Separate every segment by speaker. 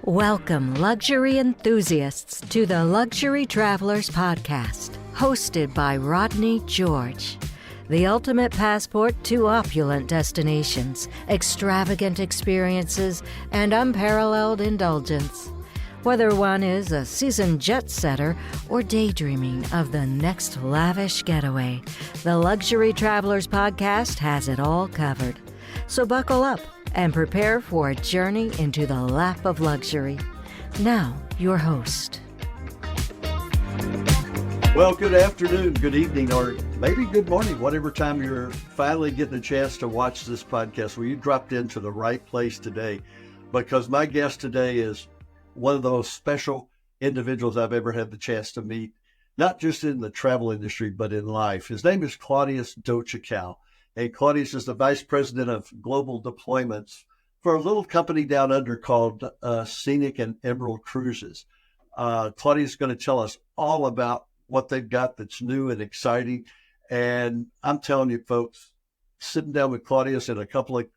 Speaker 1: Welcome, luxury enthusiasts, to the Luxury Travelers Podcast, hosted by Rodney George. The ultimate passport to opulent destinations, extravagant experiences, and unparalleled indulgence. Whether one is a seasoned jet setter or daydreaming of the next lavish getaway, the Luxury Travelers Podcast has it all covered. So buckle up and prepare for a journey into the lap of luxury. Now, your host.
Speaker 2: Well, good afternoon, good evening, or maybe good morning, whatever time you're finally getting a chance to watch this podcast. Well, you dropped into the right place today, because my guest today is one of the most special individuals I've ever had the chance to meet, not just in the travel industry, but in life. His name is Claudius Docekal. And Claudius is the Vice President of Global Deployments for a little company down under called Scenic and Emerald Cruises. Claudius is going to tell us all about what they've got that's new and exciting. And I'm telling you, folks, sitting down with Claudius and a couple of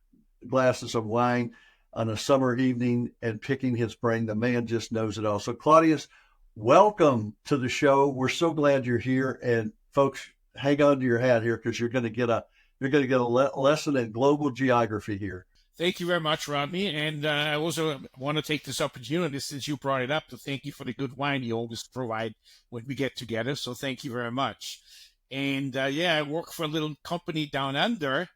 Speaker 2: glasses of wine on a summer evening and picking his brain, the man just knows it all. So Claudius, welcome to the show. We're so glad you're here. And folks, hang on to your hat here, because you're going to get a lesson in global geography here.
Speaker 3: Thank you very much, Rodney. And I also want to take this opportunity, since you brought it up, to thank you for the good wine you always provide when we get together. So thank you very much. And I work for a little company down under.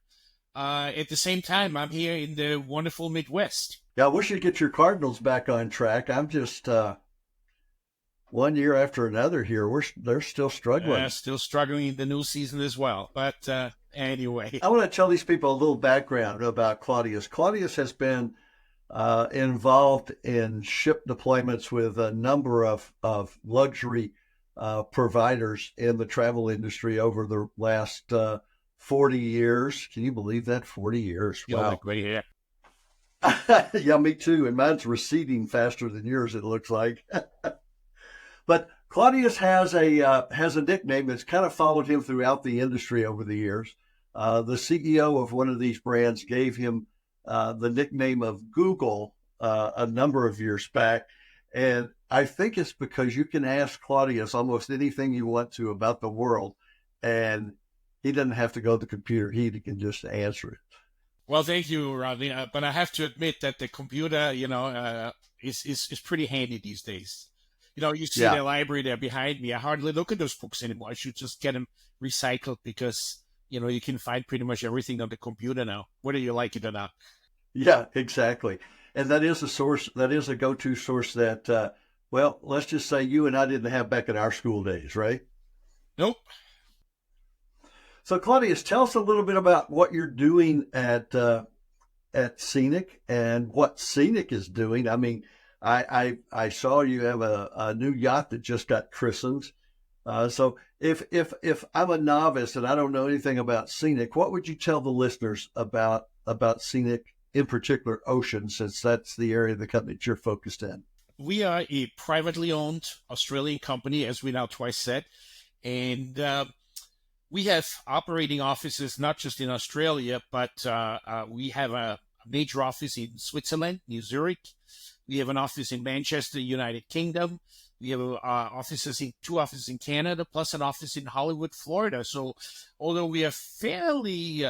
Speaker 3: At the same time, I'm here in the wonderful Midwest.
Speaker 2: Yeah, I wish you'd get your Cardinals back on track. I'm just 1 year after another here. They're still struggling.
Speaker 3: Still struggling in the new season as well. But anyway.
Speaker 2: I want to tell these people a little background about Claudius. Claudius has been involved in ship deployments with a number of luxury providers in the travel industry over the last 40 years. Can you believe that? 40 years. Wow.
Speaker 3: Yeah.
Speaker 2: Yeah, me too. And mine's receding faster than yours, it looks like. But Claudius has a nickname that's kind of followed him throughout the industry over the years. The CEO of one of these brands gave him the nickname of Google a number of years back. And I think it's because you can ask Claudius almost anything you want to about the world, and he doesn't have to go to the computer. He can just answer it.
Speaker 3: Well, thank you, Rodney. But I have to admit that the computer, is pretty handy these days. You see the library there behind me. I hardly look at those books anymore. I should just get them recycled, because, you can find pretty much everything on the computer now, whether you like it or not. Yeah,
Speaker 2: exactly. And that is a source, that is a go-to source that, let's just say you and I didn't have back in our school days, right?
Speaker 3: Nope.
Speaker 2: So Claudius, tell us a little bit about what you're doing at Scenic and what Scenic is doing. I mean, I saw you have a new yacht that just got christened. So if I'm a novice and I don't know anything about Scenic, what would you tell the listeners about Scenic, in particular ocean, since that's the area of the company that you're focused in?
Speaker 3: We are a privately owned Australian company, as we now twice said, and we have operating offices not just in Australia, but we have a major office in Switzerland, New Zurich. We have an office in Manchester, United Kingdom. We have two offices in Canada, plus an office in Hollywood, Florida. So although we are fairly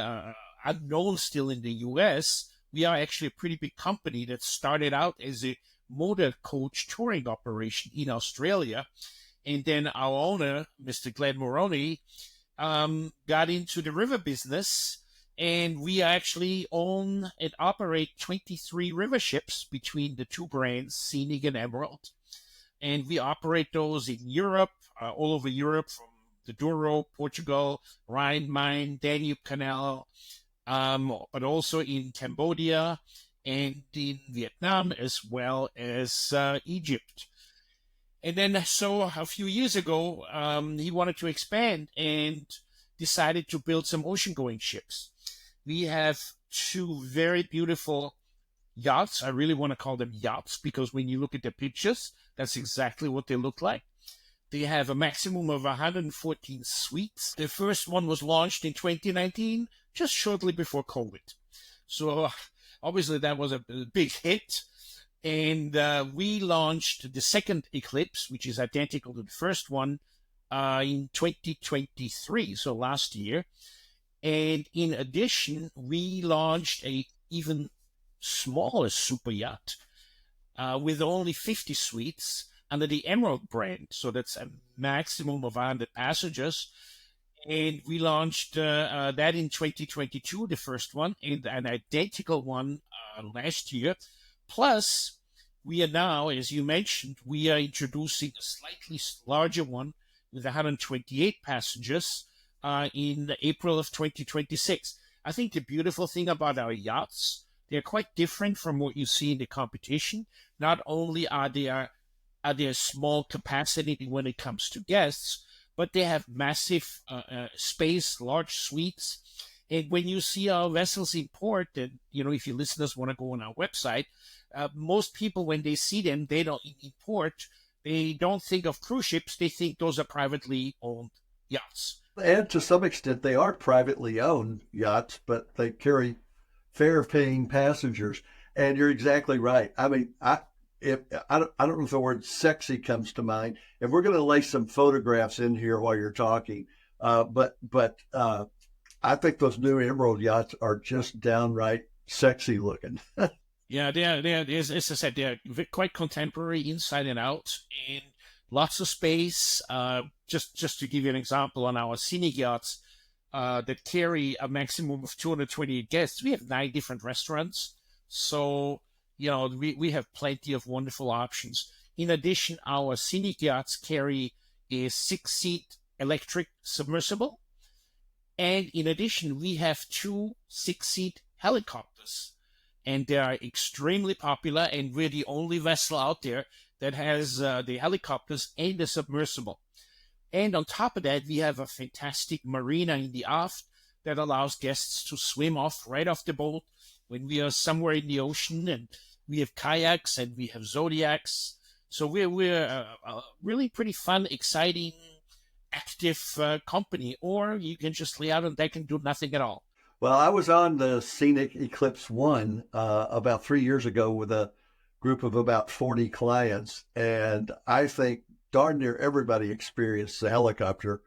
Speaker 3: unknown still in the U.S., we are actually a pretty big company that started out as a motor coach touring operation in Australia. And then our owner, Mr. Glenn Moroney, got into the river business. And we actually own and operate 23 river ships between the two brands, Scenic and Emerald. And we operate those in Europe, all over Europe, from the Douro, Portugal, Rhine, Main, Danube Canal, but also in Cambodia and in Vietnam, as well as Egypt. And then, so a few years ago, he wanted to expand and decided to build some ocean-going ships. We have two very beautiful yachts. I really want to call them yachts, because when you look at the pictures, that's exactly what they look like. They have a maximum of 114 suites. The first one was launched in 2019, just shortly before COVID. So obviously that was a big hit. And we launched the second Eclipse, which is identical to the first one, in 2023, so last year. And in addition, we launched a even smaller super yacht with only 50 suites under the Emerald brand. So that's a maximum of 100 passengers. And we launched that in 2022, the first one, and an identical one last year. Plus, we are now, as you mentioned, we are introducing a slightly larger one with 128 passengers in April of 2026. I think the beautiful thing about our yachts, they're quite different from what you see in the competition. Not only are they small capacity when it comes to guests, but they have massive space, large suites. And when you see our vessels in port, and if your listeners want to go on our website, most people, when they see them, they don't in port, they don't think of cruise ships. They think those are privately owned yachts.
Speaker 2: And to some extent, they are privately owned yachts, but they carry fare-paying passengers. And you're exactly right. I mean, I don't know if the word sexy comes to mind. If we're going to lay some photographs in here while you're talking, but I think those new Emerald yachts are just downright sexy looking.
Speaker 3: Yeah, they're, as I said, they're quite contemporary inside and out, and lots of space. Just to give you an example, on our scenic yachts that carry a maximum of 228 guests, we have 9 different restaurants. So, we have plenty of wonderful options. In addition, our scenic yachts carry a 6-seat electric submersible. And in addition, we have 2 6-seat helicopters. And they are extremely popular, and we're the only vessel out there that has the helicopters and the submersible. And on top of that, we have a fantastic marina in the aft that allows guests to swim right off the boat when we are somewhere in the ocean. And we have kayaks and we have zodiacs. So we're a really pretty fun, exciting, active company. Or you can just lay out on deck and do nothing at all.
Speaker 2: Well, I was on the Scenic Eclipse 1 about 3 years ago with a group of about 40 clients, and I think darn near everybody experienced the helicopter.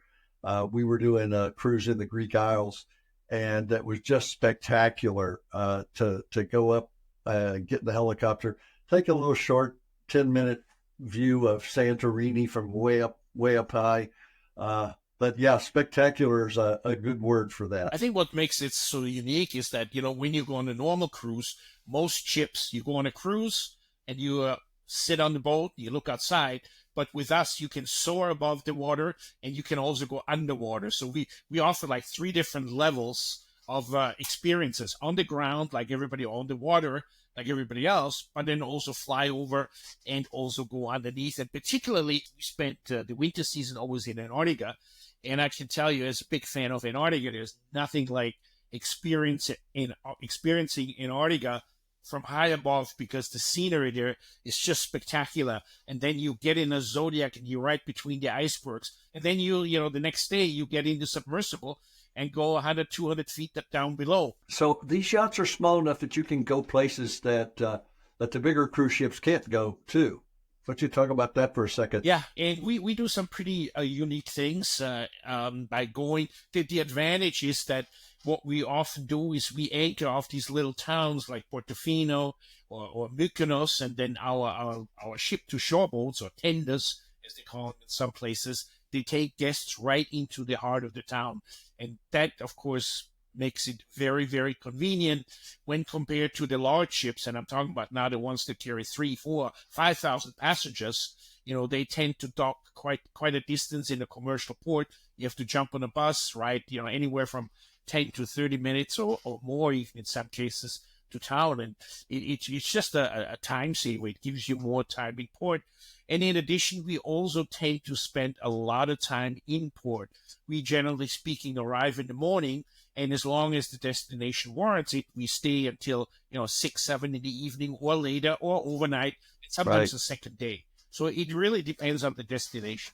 Speaker 2: We were doing a cruise in the Greek Isles, and that was just spectacular to go up, get in the helicopter, take a little short 10-minute view of Santorini from way up high. But yeah, spectacular is a good word for that.
Speaker 3: I think what makes it so unique is that, when you go on a normal cruise, most ships, you go on a cruise and you sit on the boat, you look outside. But with us, you can soar above the water and you can also go underwater. So we offer like 3 different levels of experiences: on the ground, like everybody, on the water, like everybody else, but then also fly over and also go underneath. And particularly, we spent the winter season always in Antarctica. And I can tell you, as a big fan of Antarctica, there's nothing like experiencing Antarctica from high above, because the scenery there is just spectacular. And then you get in a Zodiac and you're right between the icebergs. And then the next day you get in the submersible and go 100, 200 feet down below.
Speaker 2: So these yachts are small enough that you can go places that the bigger cruise ships can't go to. Why don't you talk about that for a second?
Speaker 3: Yeah, and we do some pretty unique things by going. The advantage is that what we often do is we anchor off these little towns like Portofino or Mykonos, and then our ship-to-shore boats, or tenders, as they call them in some places, they take guests right into the heart of the town. And that, of course, makes it very, very convenient when compared to the large ships. And I'm talking about now the ones that carry 3, 4, 5,000 passengers. They tend to dock quite a distance in a commercial port. You have to jump on a bus, right? Anywhere from 10 to 30 minutes or more, even in some cases, to town. And it's just a time saver. It gives you more time in port. And in addition, we also tend to spend a lot of time in port. We, generally speaking, arrive in the morning, and as long as the destination warrants it, we stay until 6, 7 in the evening, or later, or overnight, and sometimes the second day. So it really depends on the destination.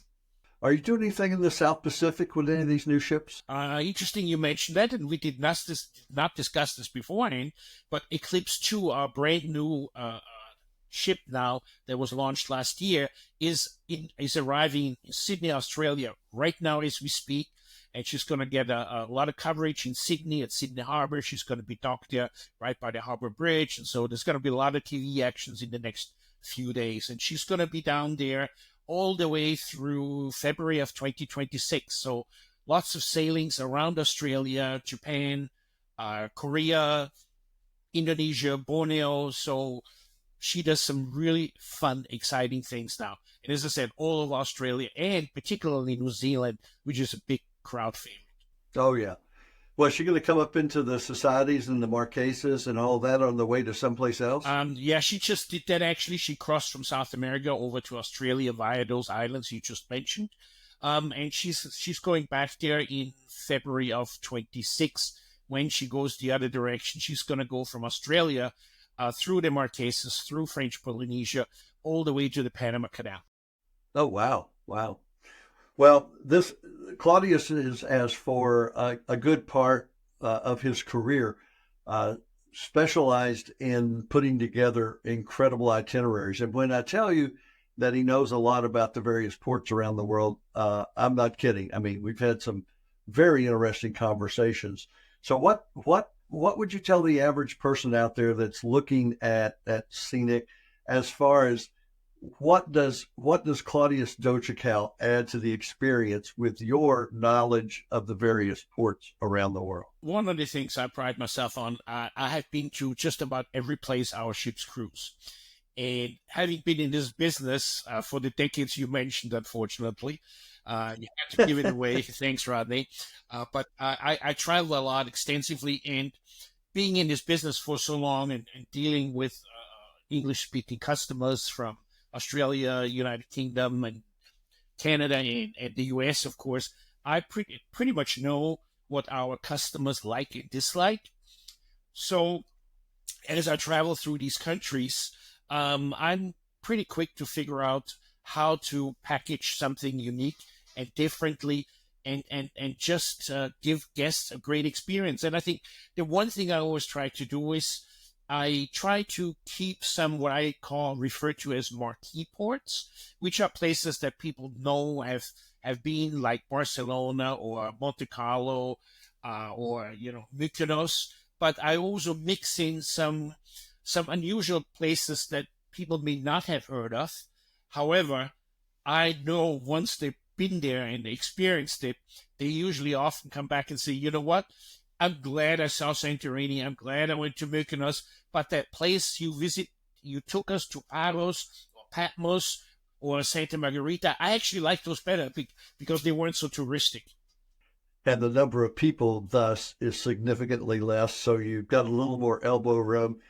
Speaker 2: Are you doing anything in the South Pacific with any of these new ships?
Speaker 3: Interesting you mentioned that, and we did not discuss this beforehand, but Eclipse 2, our brand new ship now that was launched last year is arriving in Sydney, Australia right now as we speak. And she's going to get a lot of coverage in Sydney at Sydney Harbour. She's going to be docked there right by the Harbour Bridge. And so there's going to be a lot of TV actions in the next few days. And she's going to be down there all the way through February of 2026. So lots of sailings around Australia, Japan, Korea, Indonesia, Borneo. So she does some really fun, exciting things now. And as I said, all of Australia and particularly New Zealand, which is a big crowd favorite.
Speaker 2: Oh, yeah. Well, is she going to come up into the societies and the Marquesas and all that on the way to someplace else?
Speaker 3: Yeah, she just did that actually. She crossed from South America over to Australia via those islands you just mentioned. And she's going back there in February of 26. When she goes the other direction, she's going to go from Australia through the Marquesas, through French Polynesia, all the way to the Panama Canal.
Speaker 2: Oh, wow. Wow. Well, this Claudius is, as for a good part of his career, specialized in putting together incredible itineraries. And when I tell you that he knows a lot about the various ports around the world, I'm not kidding. I mean, we've had some very interesting conversations. So what would you tell the average person out there that's looking at Scenic as far as what does Claudius Docekal add to the experience with your knowledge of the various ports around the world?
Speaker 3: One of the things I pride myself on, I have been to just about every place our ships cruise. And having been in this business for the decades you mentioned, unfortunately, you had to give it away. Thanks, Rodney. But I travel a lot extensively, and being in this business for so long and dealing with English-speaking customers from Australia, United Kingdom, and Canada, and the US, of course, I pretty much know what our customers like and dislike. So as I travel through these countries, I'm pretty quick to figure out how to package something unique and differently and just give guests a great experience. And I think the one thing I always try to do is I try to keep some what I refer to as marquee ports, which are places that people know have been, like Barcelona or Monte Carlo or Mykonos. But I also mix in some unusual places that people may not have heard of. However, I know once they've been there and they experienced it, they usually often come back and say, you know what? I'm glad I saw Santorini. I'm glad I went to Mykonos. But that place you took us to Paros or Patmos or Santa Margarita, I actually like those better because they weren't so touristic.
Speaker 2: And the number of people, thus, is significantly less. So you've got a little more elbow room.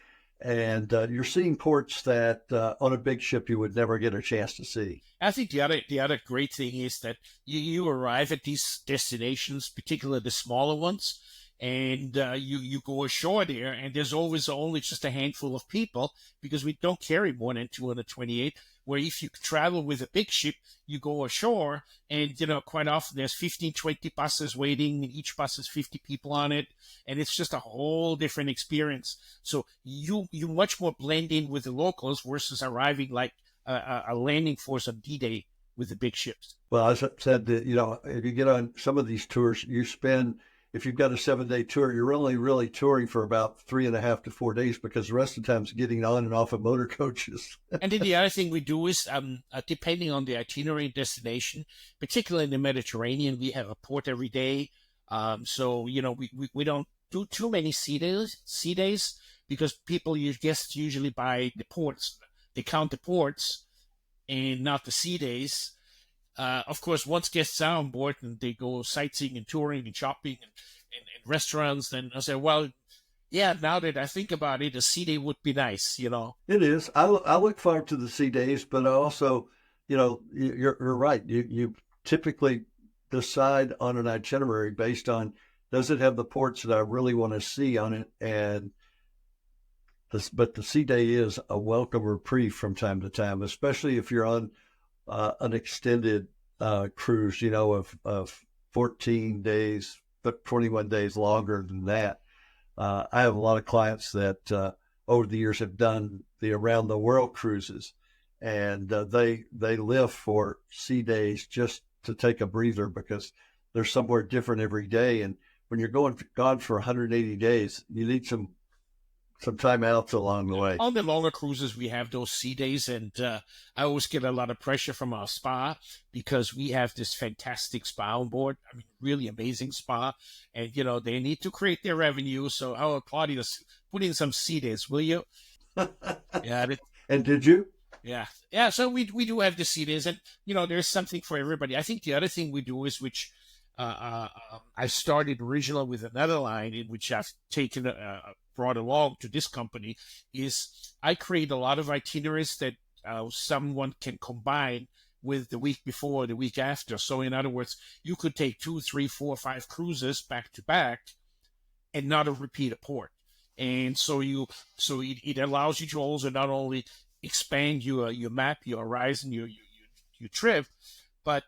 Speaker 2: And you're seeing ports that on a big ship you would never get a chance to see.
Speaker 3: I think the other great thing is that you arrive at these destinations, particularly the smaller ones, and you go ashore there, and there's always only just a handful of people because we don't carry more than 228. Where if you travel with a big ship, you go ashore, and quite often there's 15, 20 buses waiting, and each bus has 50 people on it, and it's just a whole different experience. So you much more blend in with the locals versus arriving like a landing force on D-Day with the big ships.
Speaker 2: Well, as I said, that if you get on some of these tours, if you've got a 7-day tour, you're only really touring for about 3.5 to 4 days because the rest of the time is getting on and off of motor coaches.
Speaker 3: And then the other thing we do is, depending on the itinerary and destination, particularly in the Mediterranean, we have a port every day. So we don't do too many sea days because guests usually buy the ports. They count the ports and not the sea days. Of course, once guests are on board and they go sightseeing and touring and shopping and restaurants, then I say, well, yeah, now that I think about it, a sea day would be nice,
Speaker 2: It is. I look forward to the sea days, but I also, you're right. You typically decide on an itinerary based on, does it have the ports that I really want to see on it? But the sea day is a welcome reprieve from time to time, especially if you're on an extended cruise, of 14 days, but 21 days longer than that. I have a lot of clients that over the years have done the around the world cruises, and they live for sea days just to take a breather because they're somewhere different every day. And when you're gone for 180 days, you need some time outs along the way.
Speaker 3: On the longer cruises, we have those sea days, and I always get a lot of pressure from our spa because we have this fantastic spa on board. I mean, really amazing spa, and they need to create their revenue. So, Claudius, put in some sea days, will you? Yeah.
Speaker 2: And did you?
Speaker 3: Yeah. So we do have the sea days, and there's something for everybody. I think the other thing we do is which. I started originally with another line in which I've taken brought along to this company is I create a lot of itineraries that someone can combine with the week before or the week after. So in other words, you could take 2, 3, 4, 5 cruises back to back and not repeat a port. And so it allows you to also not only expand your map, your horizon, your trip, but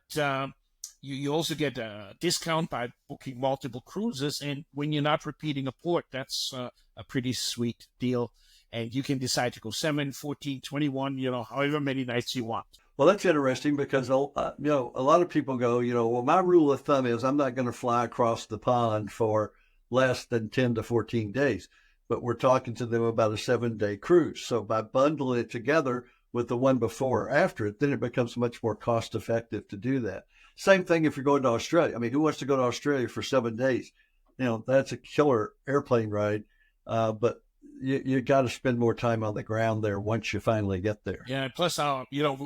Speaker 3: you also get a discount by booking multiple cruises. And when you're not repeating a port, that's a pretty sweet deal. And you can decide to go 7, 14, 21, however many nights you want.
Speaker 2: Well, that's interesting because, a lot of people go, well, my rule of thumb is I'm not going to fly across the pond for less than 10 to 14 days. But we're talking to them about a 7-day cruise. So by bundling it together with the one before or after it, then it becomes much more cost effective to do that. Same thing if you're going to Australia. I mean, who wants to go to Australia for 7 days? That's a killer airplane ride, but you got to spend more time on the ground there once you finally get there.
Speaker 3: Yeah, plus,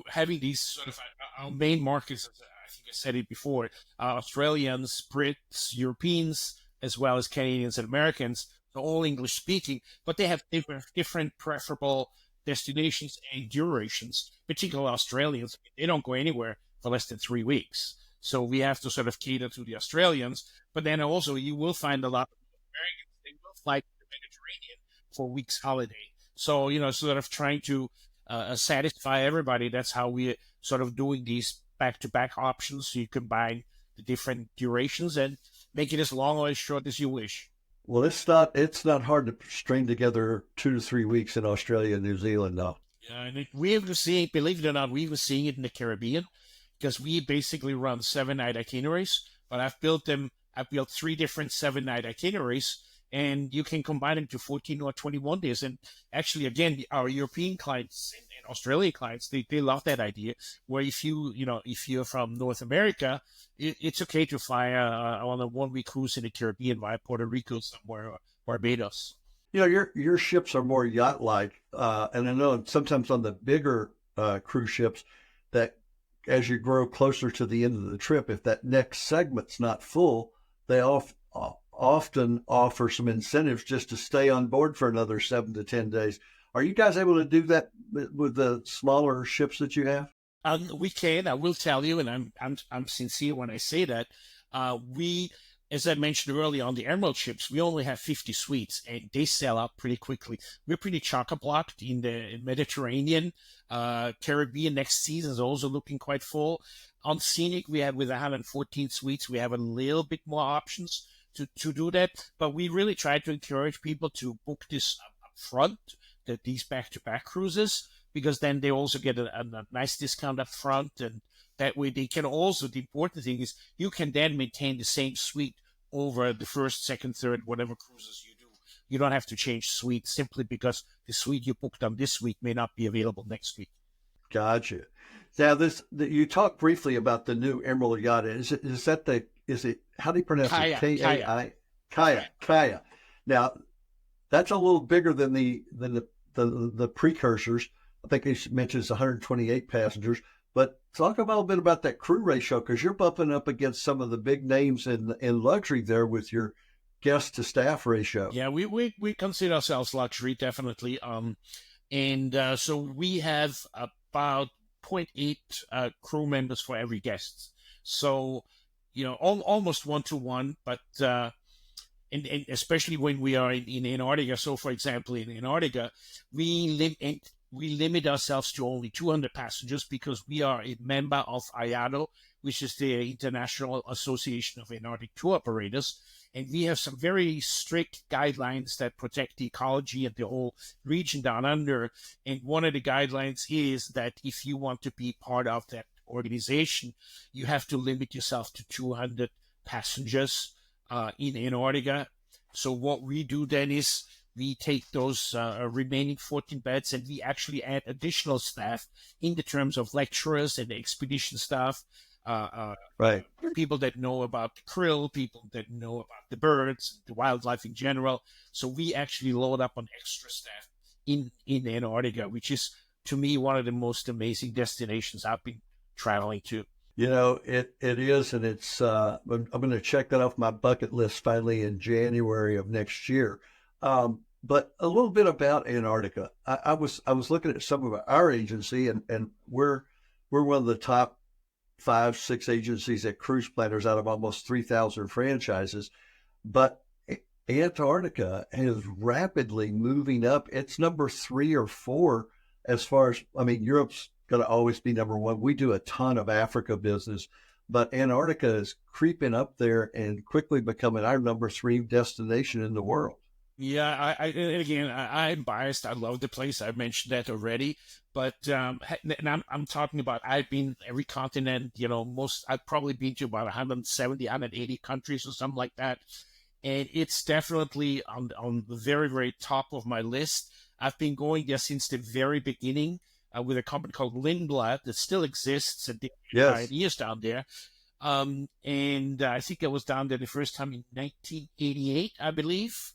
Speaker 3: having these sort of our main markets, I think I said it before, Australians, Brits, Europeans, as well as Canadians and Americans, they're all English speaking, but they have different preferable destinations and durations, particularly Australians. They don't go anywhere for less than 3 weeks. So we have to sort of cater to the Australians. But then also you will find a lot of Americans, they will fly to the Mediterranean for a week's holiday. So, sort of trying to satisfy everybody. That's how we're sort of doing these back-to-back options. So you combine the different durations and make it as long or as short as you wish.
Speaker 2: Well, it's not hard to string together 2 to 3 weeks in Australia and New Zealand now.
Speaker 3: Yeah, and we were seeing, believe it or not, we were seeing it in the Caribbean because we basically run 7-night itineraries, but I've built 3 different 7-night itineraries, and you can combine them to 14 or 21 days. And actually, again, our European clients and Australian clients, they love that idea. Where if you're from North America, it's okay to fly on a 1-week cruise in the Caribbean via Puerto Rico somewhere or Barbados.
Speaker 2: Your ships are more yacht-like, and I know sometimes on the bigger cruise ships that as you grow closer to the end of the trip, if that next segment's not full, they often offer some incentives just to stay on board for another 7 to 10 days. Are you guys able to do that with the smaller ships that you have?
Speaker 3: We can. I will tell you, and I'm sincere when I say that. We, as I mentioned earlier, on the Emerald ships, we only have 50 suites, and they sell out pretty quickly. We're pretty chock-a-blocked in the Mediterranean. Caribbean next season is also looking quite full. On Scenic, we have with 114 suites, we have a little bit more options to do that, but we really try to encourage people to book this up front, these back-to-back cruises, because then they also get a nice discount up front, and that way they can also, the important thing is you can then maintain the same suite over the first, second, third, whatever cruises you do. You don't have to change suite simply because the suite you booked on this week may not be available next week.
Speaker 2: Gotcha. Now, you talked briefly about the new Emerald yacht. Is it how do you pronounce
Speaker 3: Kaya,
Speaker 2: it? K-A-I? Kaya. Now, that's a little bigger than the precursors. I think he mentions 128 passengers. But talk a little bit about that crew ratio, because you're bumping up against some of the big names in luxury there with your guest to staff ratio.
Speaker 3: Yeah, we consider ourselves luxury, definitely. So we have about 0.8 crew members for every guest. So, almost 1-to-1, but and especially when we are in Antarctica. So, for example, in Antarctica, we limit ourselves to only 200 passengers because we are a member of IATO, which is the International Association of Antarctic Tour Operators. And we have some very strict guidelines that protect the ecology and the whole region down under. And one of the guidelines is that if you want to be part of that organization, you have to limit yourself to 200 passengers in Antarctica. So what we do then is we take those remaining 14 beds and we actually add additional staff in the terms of lecturers and expedition staff,
Speaker 2: Right.
Speaker 3: people that know about the krill, people that know about the birds, the wildlife in general. So we actually load up on extra staff in Antarctica, which is, to me, one of the most amazing destinations I've been traveling to.
Speaker 2: It is, and it's. I'm going to check that off my bucket list finally in January of next year. But a little bit about Antarctica. I was looking at some of our agency, and we're one of the top 5-6 agencies at cruise planners out of almost 3,000 franchises. But Antarctica is rapidly moving up. It's number 3 or 4 as far as, I mean, Europe's going to always be number 1. We do a ton of Africa business, but Antarctica is creeping up there and quickly becoming our number 3 destination in the world.
Speaker 3: Yeah, I'm biased. I love the place. I've mentioned that already. But and I'm talking about, I've been every continent, I've probably been to about 170, 180 countries or something like that. And it's definitely on the very, very top of my list. I've been going there since the very beginning with a company called Lindblad that still exists and
Speaker 2: Yes.
Speaker 3: years down there. And I think I was down there the first time in 1988, I believe.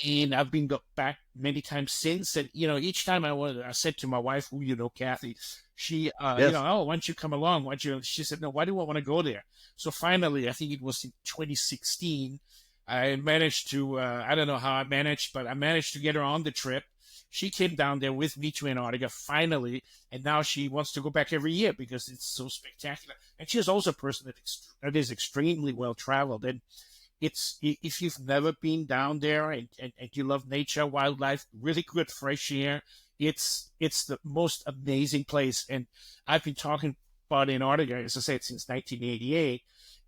Speaker 3: And I've been back many times since. And, each time I said to my wife, who, Kathy, she,
Speaker 2: Yes.
Speaker 3: oh, why don't you come along? She said, no, why do I want to go there? So finally, I think it was in 2016, I managed to, I don't know how I managed, but I managed to get her on the trip. She came down there with me to Antarctica finally, and now she wants to go back every year because it's so spectacular. And she's also a person that is extremely well traveled. And if you've never been down there and you love nature, wildlife, really good fresh air, it's the most amazing place. And I've been talking about Antarctica, as I said, since 1988,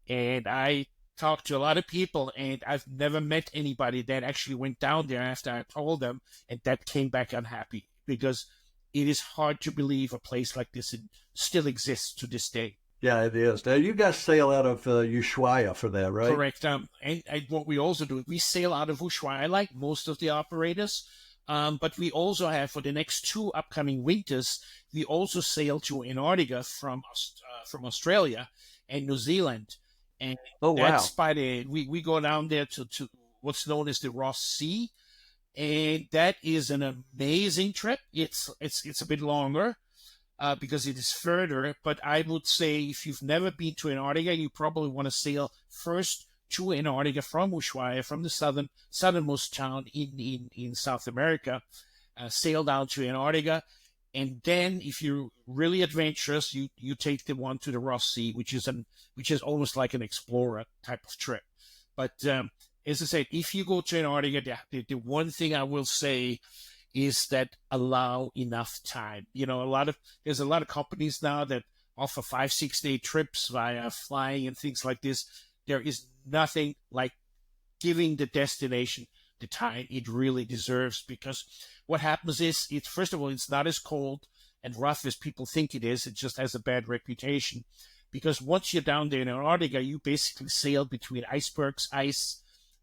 Speaker 3: and I talked to a lot of people, and I've never met anybody that actually went down there after I told them and that came back unhappy, because it is hard to believe a place like this still exists to this day.
Speaker 2: Yeah, it is. Now, you guys sail out of Ushuaia for that, right?
Speaker 3: Correct. And what we also do, we sail out of Ushuaia like most of the operators. But we also have, for the next 2 upcoming winters, we also sail to Antarctica from Australia and New Zealand. And
Speaker 2: Oh,
Speaker 3: that's
Speaker 2: wow.
Speaker 3: we go down there to what's known as the Ross Sea. And that is an amazing trip. It's a bit longer. Because it is further, but I would say if you've never been to Antarctica, you probably want to sail first to Antarctica from Ushuaia, from the southernmost town in South America, sail down to Antarctica, and then if you're really adventurous, you take the one to the Ross Sea, which is almost like an explorer type of trip. But as I said, if you go to Antarctica, the one thing I will say is that allow enough time. There's a lot of companies now that offer 5-6 day trips via flying and things like this. There is nothing like giving the destination the time it really deserves, because what happens is, first of all, it's not as cold and rough as people think it is. It just has a bad reputation, because once you're down there in Antarctica, you basically sail between icebergs,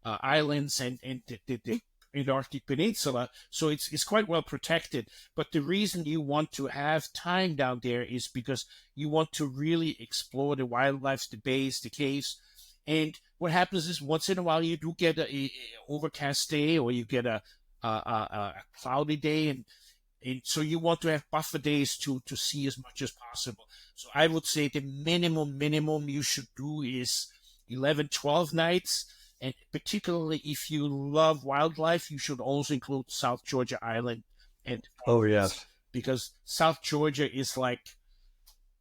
Speaker 3: islands, and the Antarctic Peninsula, so it's quite well protected. But the reason you want to have time down there is because you want to really explore the wildlife, the bays, the caves. And what happens is, once in a while you do get a overcast day, or you get a cloudy day, and so you want to have buffer days to see as much as possible. So I would say the minimum you should do is 11, 12 nights. And particularly if you love wildlife, you should also include South Georgia Island. And
Speaker 2: Oh, yes.
Speaker 3: because South Georgia is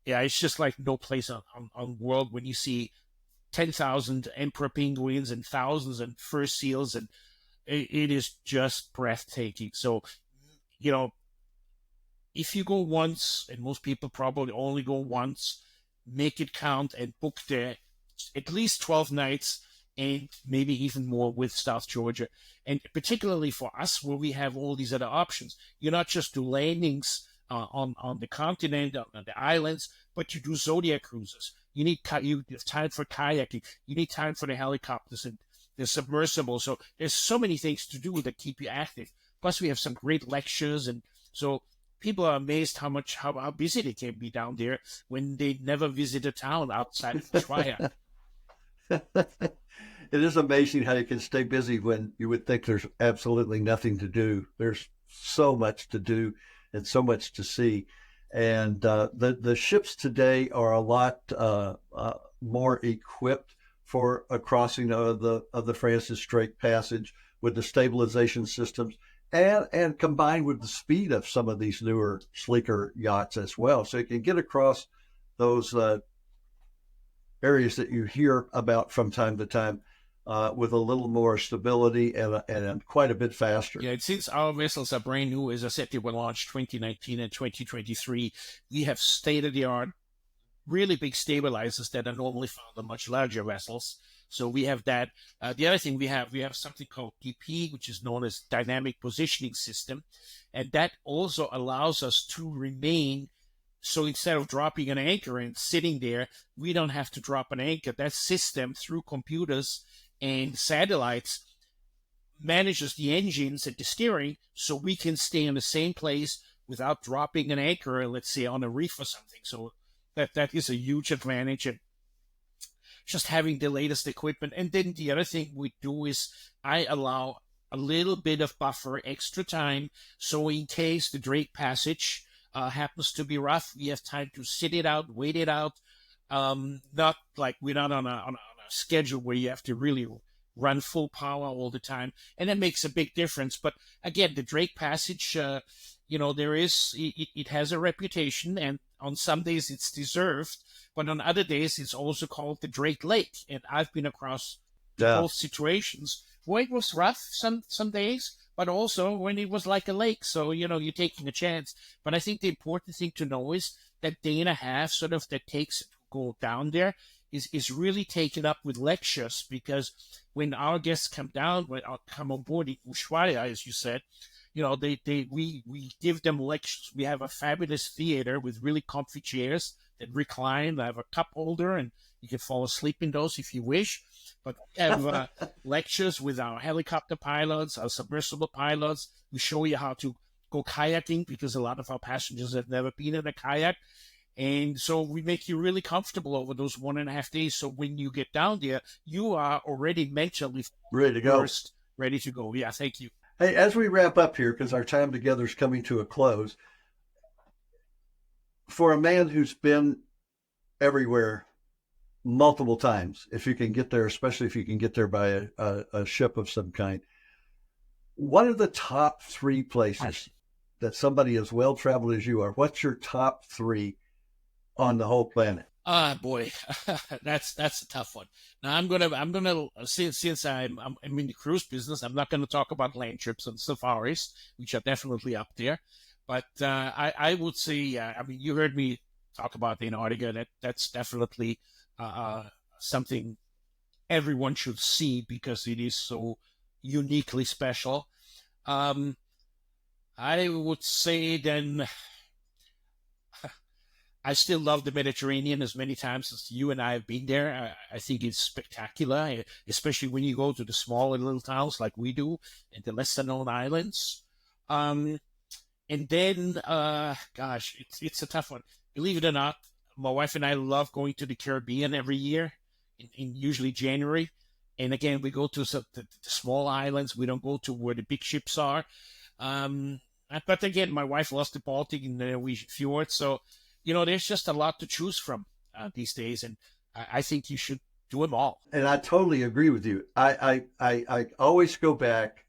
Speaker 3: it's just like no place on world when you see 10,000 emperor penguins and thousands and fur seals, and it is just breathtaking. So, if you go once, and most people probably only go once, make it count and book there at least 12 nights. and maybe even more with South Georgia. And particularly for us, where we have all these other options, you not just do landings on the continent, on the islands, but you do Zodiac cruises. You have time for kayaking. You need time for the helicopters and the submersible. So there's so many things to do that keep you active. Plus, we have some great lectures, and so people are amazed how busy they can be down there when they never visit a town outside of Ushuaia.
Speaker 2: It is amazing how you can stay busy when you would think there's absolutely nothing to do. There's so much to do and so much to see. And the ships today are a lot more equipped for a crossing of the Francis Drake Passage with the stabilization systems, and combined with the speed of some of these newer, sleeker yachts as well. So you can get across those areas that you hear about from time to time with a little more stability and quite a bit faster.
Speaker 3: Yeah, since our vessels are brand new, as I said, they were launched 2019 and 2023. We have state-of-the-art, really big stabilizers that are normally found on much larger vessels. So we have that. The other thing we have something called DP, which is known as Dynamic Positioning System. And that also allows us to remain. So instead of dropping an anchor and sitting there, we don't have to drop an anchor. That system, through computers and satellites, manages the engines and the steering, so we can stay in the same place without dropping an anchor, let's say on a reef or something. So that is a huge advantage, and just having the latest equipment. And then the other thing we do is I allow a little bit of buffer, extra time, so in case the Drake Passage happens to be rough, we have time to sit it out, wait it out. Not like we're not on a schedule where you have to really run full power all the time, and that makes a big difference. But again, the Drake Passage, it has a reputation, and on some days it's deserved, but on other days it's also called the Drake Lake. And I've been across both situations where it was rough some days, but also when it was like a lake. So, you're taking a chance. But I think the important thing to know is that day and a half sort of that takes to go down there is really taken up with lectures, because when our guests come on board in Ushuaia, as you said, we give them lectures. We have a fabulous theater with really comfy chairs that recline. I have a cup holder, and you can fall asleep in those if you wish. But we have lectures with our helicopter pilots, our submersible pilots. We show you how to go kayaking, because a lot of our passengers have never been in a kayak. And so we make you really comfortable over those 1.5 days. So when you get down there, you are already mentally
Speaker 2: ready to go.
Speaker 3: Ready to go. Yeah, thank you.
Speaker 2: Hey, as we wrap up here, because our time together is coming to a close, for a man who's been everywhere multiple times, if you can get there, especially if you can get there by a ship of some kind, what are the top 3 places that somebody as well-traveled as you are, what's your top 3 on the whole planet?
Speaker 3: Boy, that's a tough one. Now I'm gonna since I'm in the cruise business, I'm not gonna talk about land trips and safaris, which are definitely up there. But I would say, you heard me talk about Antarctica. That's definitely something everyone should see, because it is so uniquely special. I would say then I still love the Mediterranean as many times as you and I have been there. I think it's spectacular, especially when you go to the smaller little towns like we do and the lesser known islands. And then, it's a tough one. Believe it or not, my wife and I love going to the Caribbean every year, in usually January. And again, we go to the small islands. We don't go to where the big ships are. But again, my wife loves the Baltic and the fjords. So, there's just a lot to choose from these days. And I think you should do them all.
Speaker 2: And I totally agree with you. I always go back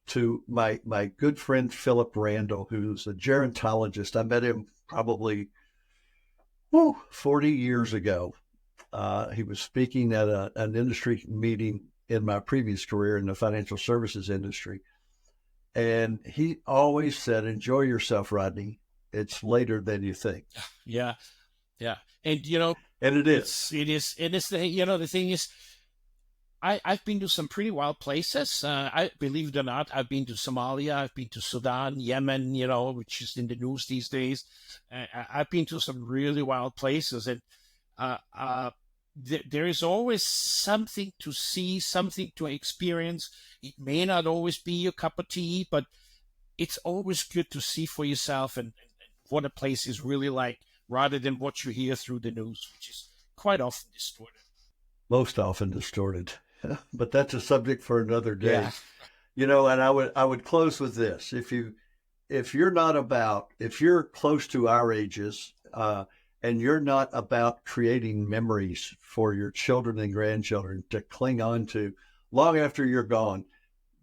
Speaker 2: to my good friend Philip Randall, who's a gerontologist. I met him probably 40 years ago. He was speaking at an industry meeting in my previous career in the financial services industry. And he always said, enjoy yourself, Rodney. It's later than you think.
Speaker 3: Yeah. Yeah. And,
Speaker 2: and it is.
Speaker 3: It is. And it's the thing is, I've been to some pretty wild places. I believe it or not, I've been to Somalia, I've been to Sudan, Yemen, which is in the news these days. I've been to some really wild places, and there is always something to see, something to experience. It may not always be your cup of tea, but it's always good to see for yourself and what a place is really like, rather than what you hear through the news, which is quite often distorted.
Speaker 2: Most often distorted, but that's a subject for another day.
Speaker 3: Yeah.
Speaker 2: And I would close with this: if you're close to our ages, and you're not about creating memories for your children and grandchildren to cling on to long after you're gone,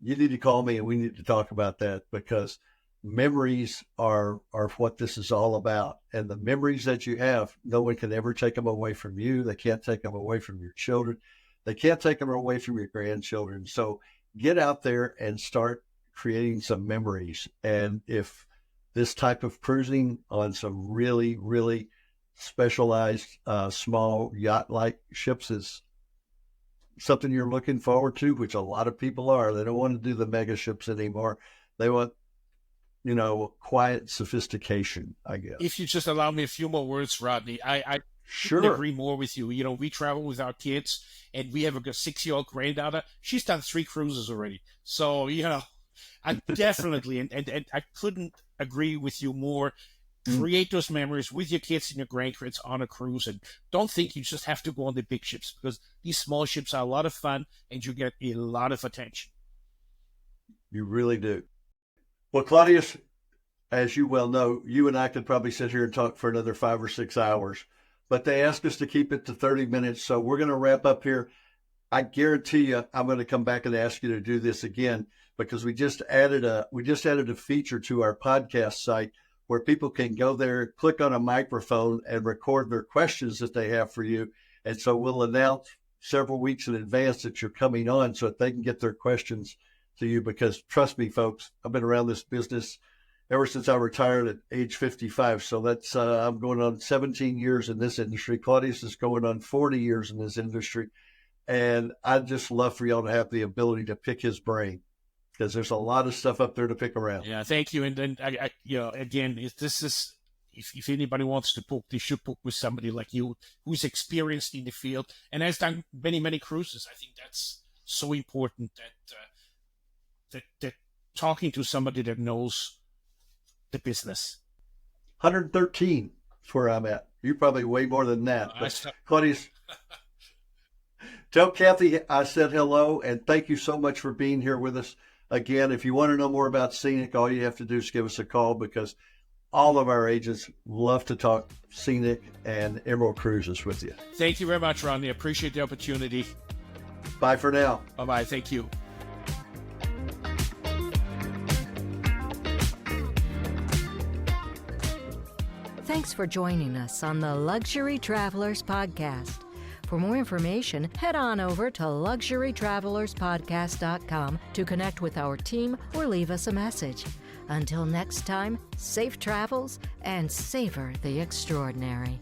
Speaker 2: you need to call me and we need to talk about that, because memories are what this is all about. And the memories that you have, no one can ever take them away from you. They can't take them away from your children. They can't take them away from your grandchildren. So get out there and start creating some memories. And if this type of cruising on some really, really specialized small yacht-like ships is something you're looking forward to, which a lot of people are, they don't want to do the mega ships anymore. They want quiet sophistication, I guess.
Speaker 3: If you just allow me a few more words, Rodney, I
Speaker 2: Sure.
Speaker 3: couldn't agree more with you. We travel with our kids, and we have a 6-year-old granddaughter. She's done 3 cruises already. So, I definitely, and I couldn't agree with you more. Create those memories with your kids and your grandkids on a cruise, and don't think you just have to go on the big ships, because these small ships are a lot of fun and you get a lot of attention.
Speaker 2: You really do. Well, Claudius, as you well know, you and I could probably sit here and talk for another 5 or 6 hours, but they asked us to keep it to 30 minutes. So we're going to wrap up here. I guarantee you, I'm going to come back and ask you to do this again, because we just added a feature to our podcast site where people can go there, click on a microphone, and record their questions that they have for you. And so we'll announce several weeks in advance that you're coming on so that they can get their questions to you. Because trust me, folks, I've been around this business ever since I retired at age 55. So that's I'm going on 17 years in this industry. Claudius is going on 40 years in this industry. And I'd just love for y'all to have the ability to pick his brain, because there's a lot of stuff up there to pick around.
Speaker 3: Yeah, thank you. And then, again, if anybody wants to book, they should book with somebody like you, who's experienced in the field and has done many, many cruises. I think that's so important, that talking to somebody that knows the business.
Speaker 2: 113 is where I'm at. You're probably way more than that. But Claudius, tell Kathy I said hello, and thank you so much for being here with us. Again, if you want to know more about Scenic, all you have to do is give us a call, because all of our agents love to talk Scenic and Emerald Cruises with you.
Speaker 3: Thank you very much, Rodney. I appreciate the opportunity.
Speaker 2: Bye for now.
Speaker 3: Bye-bye. Thank you.
Speaker 1: Thanks for joining us on the Luxury Travelers Podcast. For more information, head on over to luxurytravelerspodcast.com to connect with our team or leave us a message. Until next time, safe travels and savor the extraordinary.